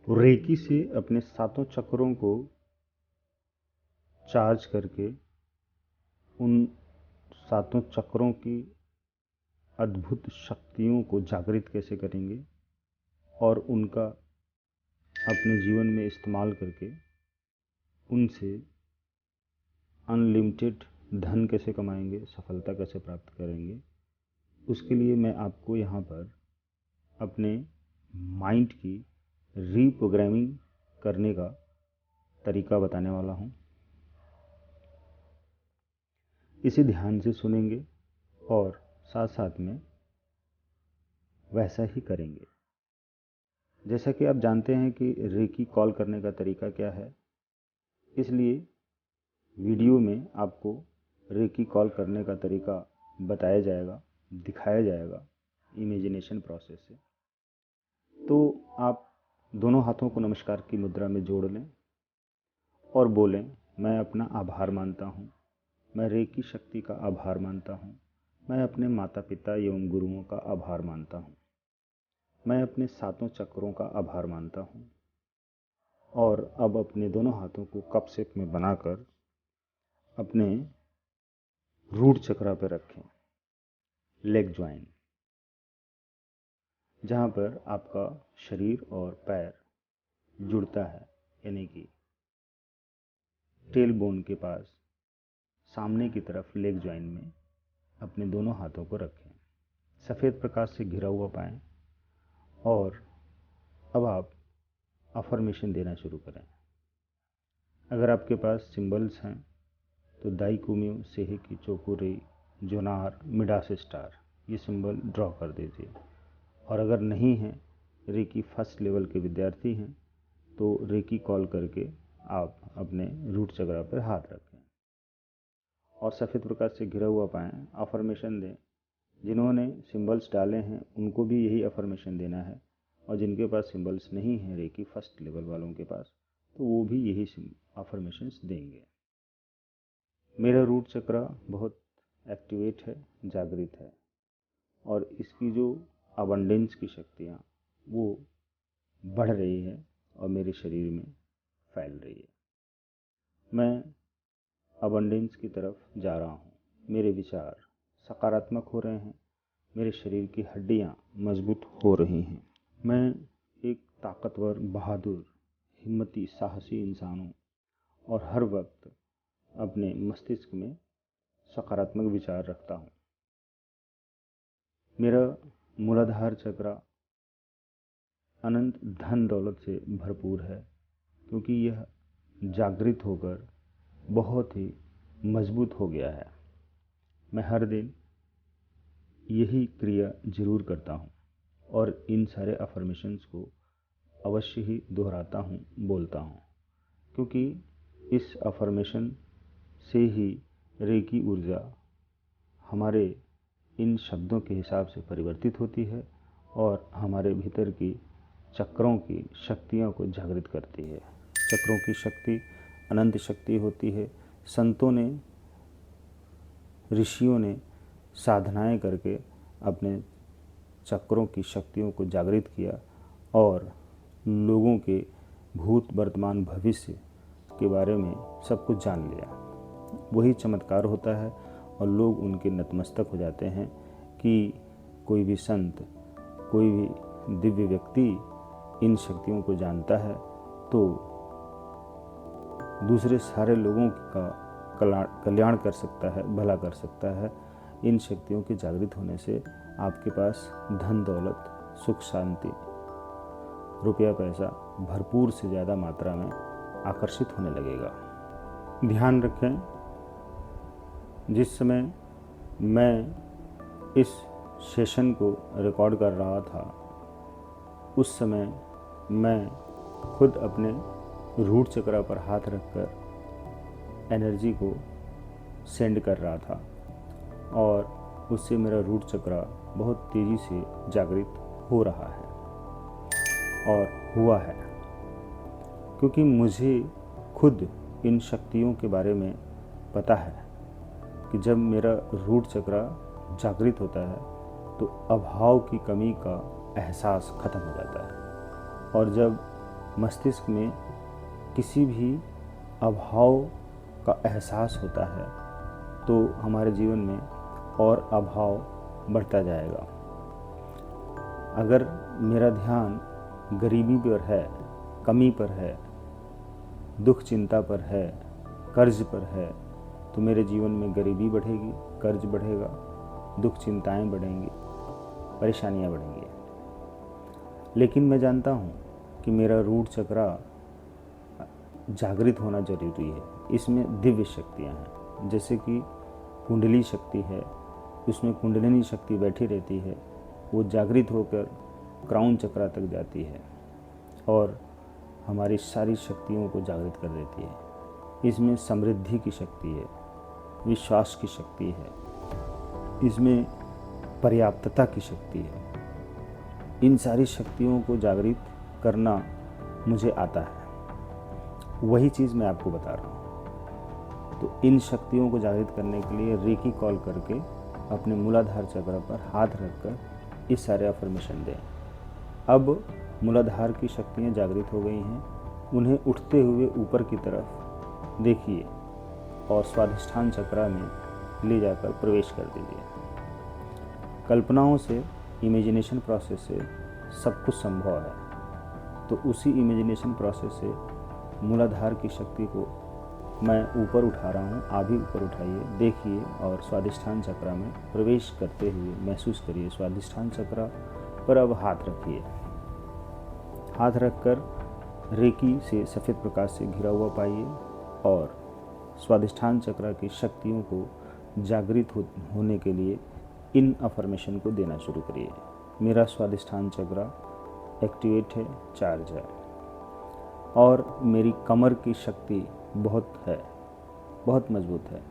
तो रेकी से अपने सातों चक्रों को चार्ज करके उन सातों चक्रों की अद्भुत शक्तियों को जागृत कैसे करेंगे और उनका अपने जीवन में इस्तेमाल करके उनसे अनलिमिटेड धन कैसे कमाएंगे, सफलता कैसे प्राप्त करेंगे, उसके लिए मैं आपको यहाँ पर अपने माइंड की रीप्रोग्रामिंग करने का तरीका बताने वाला हूँ। इसे ध्यान से सुनेंगे और साथ साथ में वैसा ही करेंगे। जैसा कि आप जानते हैं कि रेकी कॉल करने का तरीका क्या है, इसलिए वीडियो में आपको रेकी कॉल करने का तरीका बताया जाएगा, दिखाया जाएगा इमेजिनेशन प्रोसेस से। तो आप दोनों हाथों को नमस्कार की मुद्रा में जोड़ लें और बोलें, मैं अपना आभार मानता हूँ, मैं रेकी शक्ति का आभार मानता हूँ, मैं अपने माता पिता एवं गुरुओं का आभार मानता हूँ, मैं अपने सातों चक्रों का आभार मानता हूँ। और अब अपने दोनों हाथों को कप शेप में बनाकर अपने रूट चक्रा पर रखें, लेग ज्वाइन, जहाँ पर आपका शरीर और पैर जुड़ता है, यानी कि टेल बोन के पास सामने की तरफ लेग ज्वाइन में अपने दोनों हाथों को रखें, सफ़ेद प्रकाश से घिरा हुआ पाएं। और अब आप अफर्मेशन देना शुरू करें। अगर आपके पास सिंबल्स हैं तो दाई कुम्यू, सेहेकी, चोकुरेई, जोनार, मिडास स्टार, ये सिंबल ड्रॉ कर दीजिए। और अगर नहीं है, रेकी फर्स्ट लेवल के विद्यार्थी हैं, तो रेकी कॉल करके आप अपने रूट चक्रा पर हाथ रखें और सफ़ेद प्रकाश से घिरा हुआ पाएं, अफर्मेशन दें। जिन्होंने सिंबल्स डाले हैं उनको भी यही अफर्मेशन देना है, और जिनके पास सिंबल्स नहीं हैं रेकी फर्स्ट लेवल वालों के पास, तो वो भी यही अफर्मेशंस देंगे। मेरा रूट चक्रा बहुत एक्टिवेट है, जागृत है, और इसकी जो अबंडेंस की शक्तियाँ वो बढ़ रही है और मेरे शरीर में फैल रही है। मैं अबंडेंस की तरफ जा रहा हूँ, मेरे विचार सकारात्मक हो रहे हैं, मेरे शरीर की हड्डियाँ मजबूत हो रही हैं। मैं एक ताकतवर, बहादुर, हिम्मती, साहसी इंसान हूँ और हर वक्त अपने मस्तिष्क में सकारात्मक विचार रखता हूँ। मेरा मूलाधार चक्रा अनंत धन दौलत से भरपूर है, क्योंकि यह जागृत होकर बहुत ही मजबूत हो गया है। मैं हर दिन यही क्रिया जरूर करता हूँ और इन सारे अफर्मेशंस को अवश्य ही दोहराता हूँ, बोलता हूँ, क्योंकि इस अफर्मेशन से ही रेकी ऊर्जा हमारे इन शब्दों के हिसाब से परिवर्तित होती है और हमारे भीतर की चक्रों की शक्तियों को जागृत करती है। चक्रों की शक्ति अनंत शक्ति होती है। संतों ने, ऋषियों ने साधनाएं करके अपने चक्रों की शक्तियों को जागृत किया और लोगों के भूत, वर्तमान, भविष्य के बारे में सब कुछ जान लिया। वही चमत्कार होता है और लोग उनके नतमस्तक हो जाते हैं कि कोई भी संत, कोई भी दिव्य व्यक्ति इन शक्तियों को जानता है तो दूसरे सारे लोगों का कल्याण कर सकता है, भला कर सकता है। इन शक्तियों के जागृत होने से आपके पास धन दौलत, सुख शांति, रुपया पैसा भरपूर से ज़्यादा मात्रा में आकर्षित होने लगेगा। ध्यान रखें, जिस समय मैं इस सेशन को रिकॉर्ड कर रहा था उस समय मैं खुद अपने रूट चक्रा पर हाथ रखकर एनर्जी को सेंड कर रहा था और उससे मेरा रूट चक्रा बहुत तेज़ी से जागृत हो रहा है और हुआ है, क्योंकि मुझे खुद इन शक्तियों के बारे में पता है कि जब मेरा रूट चक्रा जागृत होता है तो अभाव की कमी का एहसास खत्म हो जाता है, और जब मस्तिष्क में किसी भी अभाव का एहसास होता है तो हमारे जीवन में और अभाव बढ़ता जाएगा। अगर मेरा ध्यान गरीबी पर है, कमी पर है, दुख चिंता पर है, कर्ज पर है, तो मेरे जीवन में गरीबी बढ़ेगी, कर्ज बढ़ेगा, दुख चिंताएं बढ़ेंगी, परेशानियां बढ़ेंगी। लेकिन मैं जानता हूँ कि मेरा रूट चक्रा जागृत होना जरूरी है। इसमें दिव्य शक्तियाँ हैं, जैसे कि कुंडली शक्ति है, उसमें कुंडलिनी शक्ति बैठी रहती है, वो जागृत होकर क्राउन चक्रा तक जाती है और हमारी सारी शक्तियों को जागृत कर देती है। इसमें समृद्धि की शक्ति है, विश्वास की शक्ति है, इसमें पर्याप्तता की शक्ति है। इन सारी शक्तियों को जागृत करना मुझे आता है, वही चीज़ मैं आपको बता रहा हूँ। तो इन शक्तियों को जागृत करने के लिए रेकी कॉल करके अपने मूलाधार चक्र पर हाथ रखकर इस सारे अफर्मेशन दें। अब मूलाधार की शक्तियाँ जागृत हो गई हैं, उन्हें उठते हुए ऊपर की तरफ देखिए और स्वाधिष्ठान चक्र में ले जाकर प्रवेश कर दीजिए। कल्पनाओं से, इमेजिनेशन प्रोसेस से सब कुछ संभव है, तो उसी इमेजिनेशन प्रोसेस से मूलाधार की शक्ति को मैं ऊपर उठा रहा हूँ। आप भी ऊपर उठाइए, देखिए और स्वाधिष्ठान चक्र में प्रवेश करते हुए महसूस करिए। स्वाधिष्ठान चक्र पर अब हाथ रखिए। हाथ रखकर रेकी से सफ़ेद प्रकाश से घिरा हुआ पाइए और स्वाधिष्ठान चक्र की शक्तियों को जागृत होने के लिए इन अफर्मेशन को देना शुरू करिए। मेरा स्वाधिष्ठान चक्र एक्टिवेट है, चार्ज है और मेरी कमर की शक्ति बहुत है, बहुत मजबूत है।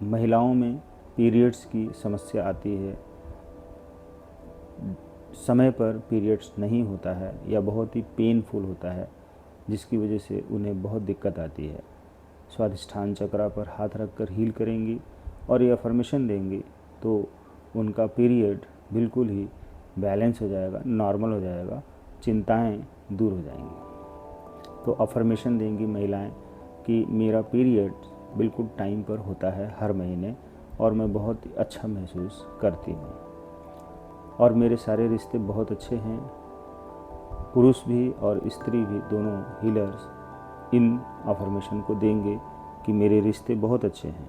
महिलाओं में पीरियड्स की समस्या आती है, समय पर पीरियड्स नहीं होता है या बहुत ही पेनफुल होता है, जिसकी वजह से उन्हें बहुत दिक्कत आती है। स्वाधिष्ठान चक्र पर हाथ रखकर हील करेंगी और ये अफर्मेशन देंगी तो उनका पीरियड बिल्कुल ही बैलेंस हो जाएगा, नॉर्मल हो जाएगा, चिंताएं दूर हो जाएंगी। तो अफर्मेशन देंगी महिलाएं कि मेरा पीरियड बिल्कुल टाइम पर होता है हर महीने और मैं बहुत ही अच्छा महसूस करती हूँ और मेरे सारे रिश्ते बहुत अच्छे हैं। पुरुष भी और स्त्री भी दोनों हीलर्स इन अफर्मेशन को देंगे कि मेरे रिश्ते बहुत अच्छे हैं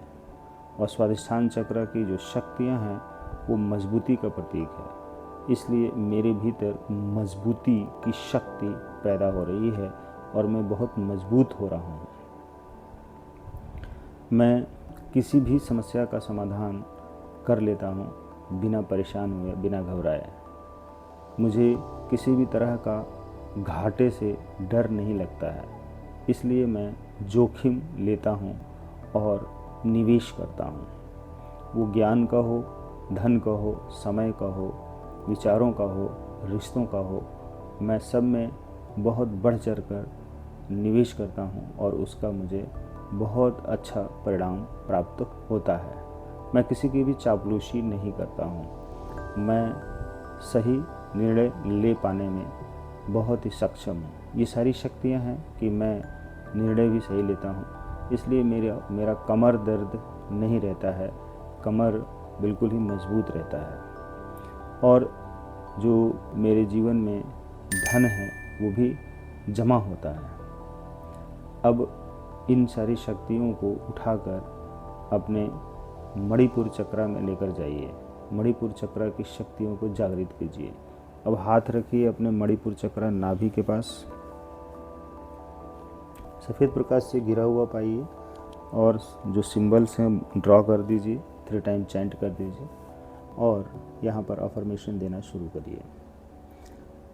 और स्वाधिष्ठान चक्र की जो शक्तियाँ हैं वो मजबूती का प्रतीक है, इसलिए मेरे भीतर मजबूती की शक्ति पैदा हो रही है और मैं बहुत मजबूत हो रहा हूँ। मैं किसी भी समस्या का समाधान कर लेता हूँ बिना परेशान हुए, बिना घबराए। मुझे किसी भी तरह का घाटे से डर नहीं लगता है, इसलिए मैं जोखिम लेता हूँ और निवेश करता हूँ। वो ज्ञान का हो, धन का हो, समय का हो, विचारों का हो, रिश्तों का हो, मैं सब में बहुत बढ़ चढ़ कर निवेश करता हूँ और उसका मुझे बहुत अच्छा परिणाम प्राप्त होता है। मैं किसी की भी चापलूसी नहीं करता हूँ। मैं सही निर्णय ले पाने में बहुत ही सक्षम हूँ। ये सारी शक्तियाँ हैं कि मैं निर्णय भी सही लेता हूँ, इसलिए मेरा कमर दर्द नहीं रहता है, कमर बिल्कुल ही मजबूत रहता है और जो मेरे जीवन में धन है वो भी जमा होता है। अब इन सारी शक्तियों को उठाकर अपने मणिपुर चक्र में लेकर जाइए। मणिपुर चक्र की शक्तियों को जागृत कीजिए। अब हाथ रखिए अपने मणिपुर चक्र नाभि के पास, सफ़ेद प्रकाश से घिरा हुआ पाइए और जो सिंबल्स हैं ड्रॉ कर दीजिए, 3 टाइम चैंट कर दीजिए और यहाँ पर अफर्मेशन देना शुरू करिए।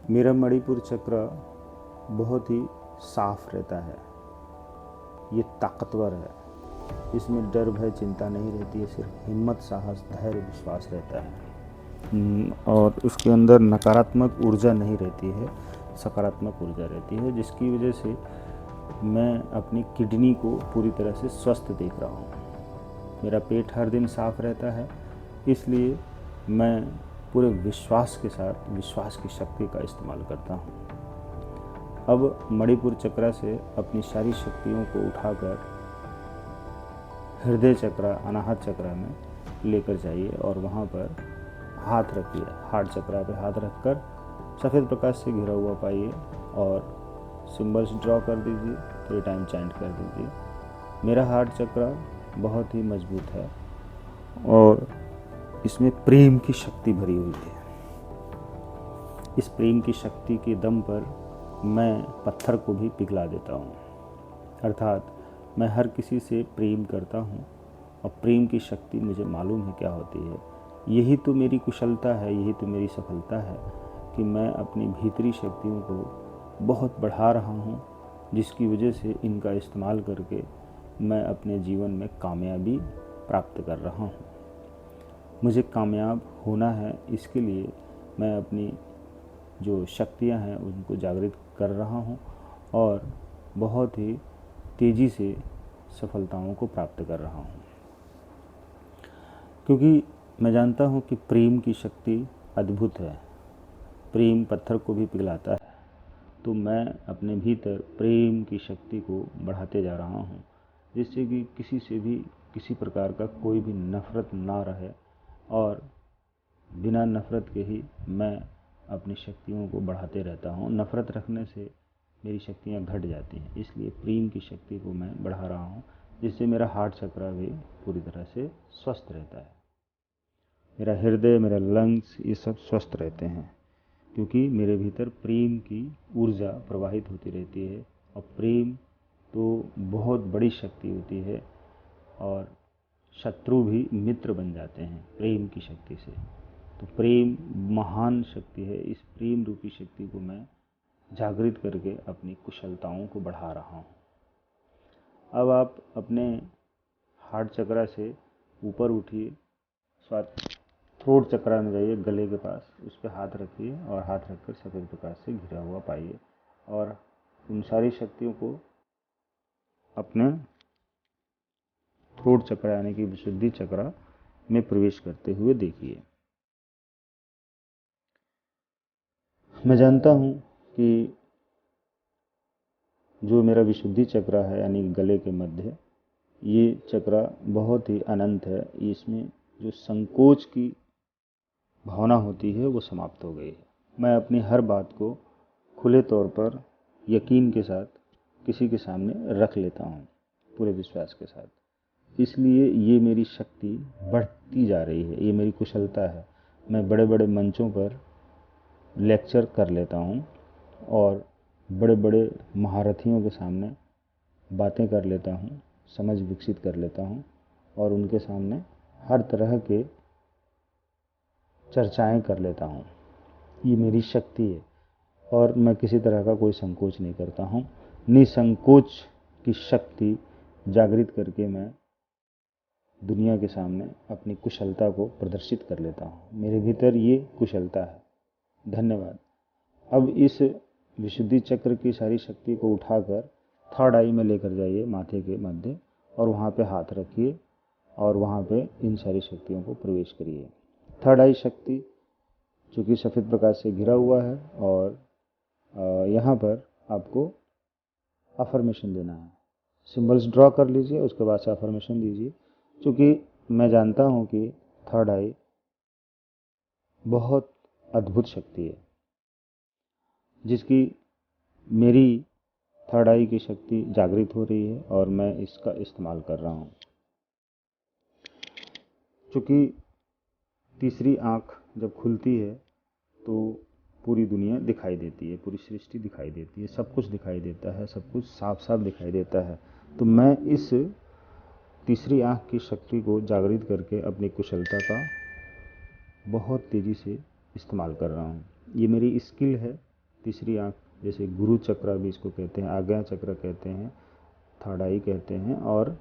मेरा मणिपुर चक्र बहुत ही साफ रहता है, ये ताकतवर है, इसमें डर भय चिंता नहीं रहती है, सिर्फ हिम्मत, साहस, धैर्य, विश्वास रहता है और उसके अंदर नकारात्मक ऊर्जा नहीं रहती है, सकारात्मक ऊर्जा रहती है, जिसकी वजह से मैं अपनी किडनी को पूरी तरह से स्वस्थ देख रहा हूँ। मेरा पेट हर दिन साफ रहता है, इसलिए मैं पूरे विश्वास के साथ विश्वास की शक्ति का इस्तेमाल करता हूँ। अब मणिपुर चक्र से अपनी सारी शक्तियों को उठाकर हृदय चक्र, अनाहत चक्र में लेकर जाइए और वहाँ पर हाथ रखिए। हार्ट चक्र पे हाथ रखकर सफ़ेद प्रकाश से घिरा हुआ पाइए और सिंबल्स ड्रॉ कर दीजिए, 3 टाइम चैंट कर दीजिए। मेरा हार्ट चक्र बहुत ही मजबूत है और इसमें प्रेम की शक्ति भरी हुई है। इस प्रेम की शक्ति के दम पर मैं पत्थर को भी पिघला देता हूँ। अर्थात मैं हर किसी से प्रेम करता हूँ और प्रेम की शक्ति मुझे मालूम है क्या होती है। यही तो मेरी कुशलता है, यही तो मेरी सफलता है कि मैं अपनी भीतरी शक्तियों को बहुत बढ़ा रहा हूँ, जिसकी वजह से इनका इस्तेमाल करके मैं अपने जीवन में कामयाबी प्राप्त कर रहा हूँ। मुझे कामयाब होना है, इसके लिए मैं अपनी जो शक्तियाँ हैं उनको जागृत कर रहा हूँ और बहुत ही तेज़ी से सफलताओं को प्राप्त कर रहा हूँ, क्योंकि मैं जानता हूँ कि प्रेम की शक्ति अद्भुत है। प्रेम पत्थर को भी पिघलाता है। तो मैं अपने भीतर प्रेम की शक्ति को बढ़ाते जा रहा हूँ, जिससे कि किसी से भी किसी प्रकार का कोई भी नफ़रत ना रहे और बिना नफ़रत के ही मैं अपनी शक्तियों को बढ़ाते रहता हूँ। नफ़रत रखने से मेरी शक्तियाँ घट जाती हैं, इसलिए प्रेम की शक्ति को मैं बढ़ा रहा हूँ, जिससे मेरा हार्ट चक्र भी पूरी तरह से स्वस्थ रहता है। मेरा हृदय, मेरा लंग्स, ये सब स्वस्थ रहते हैं, क्योंकि मेरे भीतर प्रेम की ऊर्जा प्रवाहित होती रहती है। और प्रेम तो बहुत बड़ी शक्ति होती है और शत्रु भी मित्र बन जाते हैं प्रेम की शक्ति से। तो प्रेम महान शक्ति है। इस प्रेम रूपी शक्ति को मैं जागृत करके अपनी कुशलताओं को बढ़ा रहा हूँ। अब आप अपने हार्ट चक्र से ऊपर उठिए, थ्रोट चक्र में जाइए, गले के पास, उस पर हाथ रखिए और हाथ रखकर सफ़ेद प्रकाश से घिरा हुआ पाइए और उन सारी शक्तियों को अपने थ्रोट चक्र यानी कि विशुद्धि चक्र में प्रवेश करते हुए देखिए। मैं जानता हूँ कि जो मेरा विशुद्धि चक्र है यानी गले के मध्य, ये चक्र बहुत ही अनंत है। इसमें जो संकोच की भावना होती है वो समाप्त हो गई है। मैं अपनी हर बात को खुले तौर पर यकीन के साथ किसी के सामने रख लेता हूँ, पूरे विश्वास के साथ। इसलिए ये मेरी शक्ति बढ़ती जा रही है, ये मेरी कुशलता है। मैं बड़े बड़े मंचों पर लेक्चर कर लेता हूँ और बड़े बड़े महारथियों के सामने बातें कर लेता हूँ, समझ विकसित कर लेता हूँ और उनके सामने हर तरह के चर्चाएं कर लेता हूँ। ये मेरी शक्ति है और मैं किसी तरह का कोई संकोच नहीं करता हूँ। निसंकोच की शक्ति जागृत करके मैं दुनिया के सामने अपनी कुशलता को प्रदर्शित कर लेता हूँ। मेरे भीतर ये कुशलता है। धन्यवाद। अब इस विशुद्धि चक्र की सारी शक्ति को उठाकर थर्ड आई में लेकर जाइए, माथे के मध्य, और वहाँ पे हाथ रखिए और वहाँ पे इन सारी शक्तियों को प्रवेश करिए। थर्ड आई शक्ति चूँकि सफ़ेद प्रकाश से घिरा हुआ है और यहाँ पर आपको अफर्मेशन देना है। सिंबल्स ड्रॉ कर लीजिए, उसके बाद से अफर्मेशन दीजिए। चूँकि मैं जानता हूँ कि थर्ड आई बहुत अद्भुत शक्ति है, जिसकी मेरी थर्ड आई की शक्ति जागृत हो रही है और मैं इसका इस्तेमाल कर रहा हूँ। चूँकि तीसरी आँख जब खुलती है तो पूरी दुनिया दिखाई देती है, पूरी सृष्टि दिखाई देती है, सब कुछ दिखाई देता है, सब कुछ साफ साफ दिखाई देता है। तो मैं इस तीसरी आँख की शक्ति को जागृत करके अपनी कुशलता का बहुत तेज़ी से इस्तेमाल कर रहा हूँ। ये मेरी स्किल है। तीसरी आँख, जैसे गुरु चक्र भी इसको कहते हैं, आज्ञा चक्र कहते हैं, थर्ड आई कहते हैं, और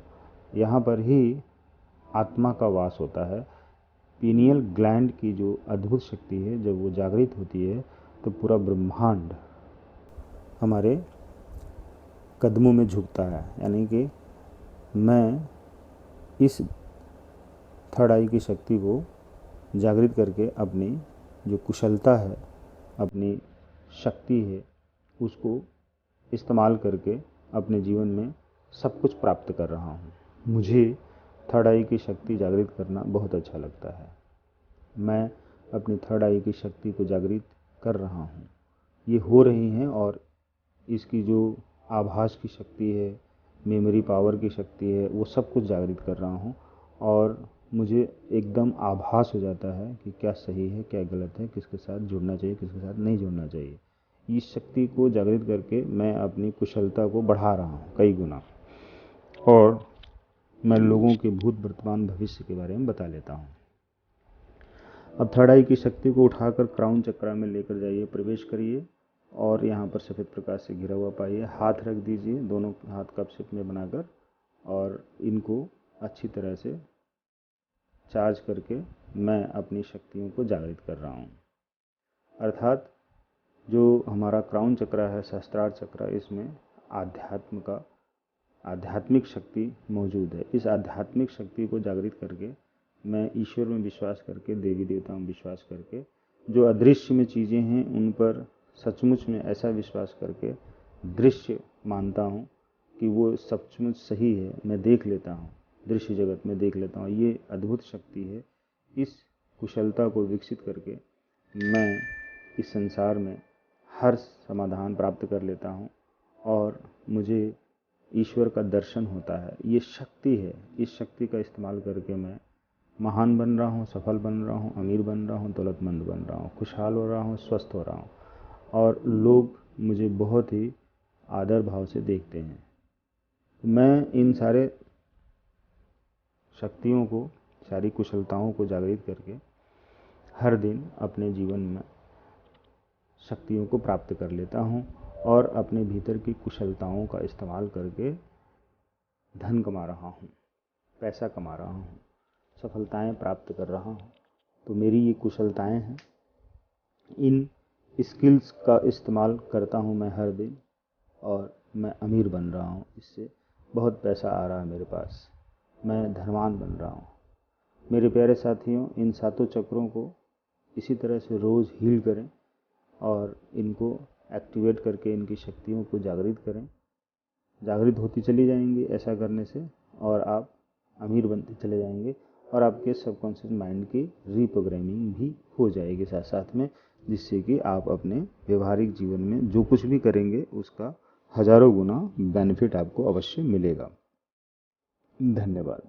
यहाँ पर ही आत्मा का वास होता है। पीनियल ग्लैंड की जो अद्भुत शक्ति है, जब वो जागृत होती है तो पूरा ब्रह्मांड हमारे कदमों में झुकता है। यानी कि मैं इस थर्ड आई की शक्ति को जागृत करके अपनी जो कुशलता है, अपनी शक्ति है, उसको इस्तेमाल करके अपने जीवन में सब कुछ प्राप्त कर रहा हूँ। मुझे थर्ड आई की शक्ति जागृत करना बहुत अच्छा लगता है। मैं अपनी थर्ड आई की शक्ति को जागृत कर रहा हूँ। ये हो रही हैं और इसकी जो आभास की शक्ति है, मेमोरी पावर की शक्ति है, वो सब कुछ जागृत कर रहा हूँ और मुझे एकदम आभास हो जाता है कि क्या सही है, क्या गलत है, किसके साथ जुड़ना चाहिए, किसके साथ नहीं जुड़ना चाहिए। इस शक्ति को जागृत करके मैं अपनी कुशलता को बढ़ा रहा हूँ कई गुना, और मैं लोगों के भूत, वर्तमान, भविष्य के बारे में बता लेता हूँ। अब थर्ड आई की शक्ति को उठाकर क्राउन चक्र में लेकर जाइए, प्रवेश करिए और यहाँ पर सफ़ेद प्रकाश से घिरा हुआ पाइए। हाथ रख दीजिए, दोनों हाथ कप शेप में बनाकर, और इनको अच्छी तरह से चार्ज करके मैं अपनी शक्तियों को जागृत कर रहा हूँ। अर्थात जो हमारा क्राउन चक्र है, सहस्त्रार चक्र, इसमें आध्यात्मिक शक्ति मौजूद है। इस आध्यात्मिक शक्ति को जागृत करके मैं ईश्वर में विश्वास करके, देवी देवताओं में विश्वास करके, जो अदृश्य में चीज़ें हैं उन पर सचमुच में ऐसा विश्वास करके दृश्य मानता हूँ कि वो सचमुच सही है। मैं देख लेता हूँ, दृश्य जगत में देख लेता हूँ। ये अद्भुत शक्ति है। इस कुशलता को विकसित करके मैं इस संसार में हर समाधान प्राप्त कर लेता हूँ और मुझे ईश्वर का दर्शन होता है। ये शक्ति है। इस शक्ति का इस्तेमाल करके मैं महान बन रहा हूँ, सफल बन रहा हूँ, अमीर बन रहा हूँ, दौलतमंद बन रहा हूँ, खुशहाल हो रहा हूँ, स्वस्थ हो रहा हूँ, और लोग मुझे बहुत ही आदर भाव से देखते हैं। मैं इन सारे शक्तियों को, सारी कुशलताओं को जागृत करके हर दिन अपने जीवन में शक्तियों को प्राप्त कर लेता हूँ और अपने भीतर की कुशलताओं का इस्तेमाल करके धन कमा रहा हूँ, पैसा कमा रहा हूँ, सफलताएं प्राप्त कर रहा हूँ। तो मेरी ये कुशलताएं हैं। इन स्किल्स का इस्तेमाल करता हूँ मैं हर दिन और मैं अमीर बन रहा हूँ। इससे बहुत पैसा आ रहा है मेरे पास, मैं धनवान बन रहा हूँ। मेरे प्यारे साथियों, इन सातों चक्रों को इसी तरह से रोज़ हील करें और इनको एक्टिवेट करके इनकी शक्तियों को जागृत करें। जागृत होती चली जाएंगी ऐसा करने से, और आप अमीर बनते चले जाएंगे और आपके सबकॉन्शियस माइंड की रीप्रोग्रामिंग भी हो जाएगी साथ साथ में, जिससे कि आप अपने व्यवहारिक जीवन में जो कुछ भी करेंगे उसका हजारों गुना बेनिफिट आपको अवश्य मिलेगा। धन्यवाद।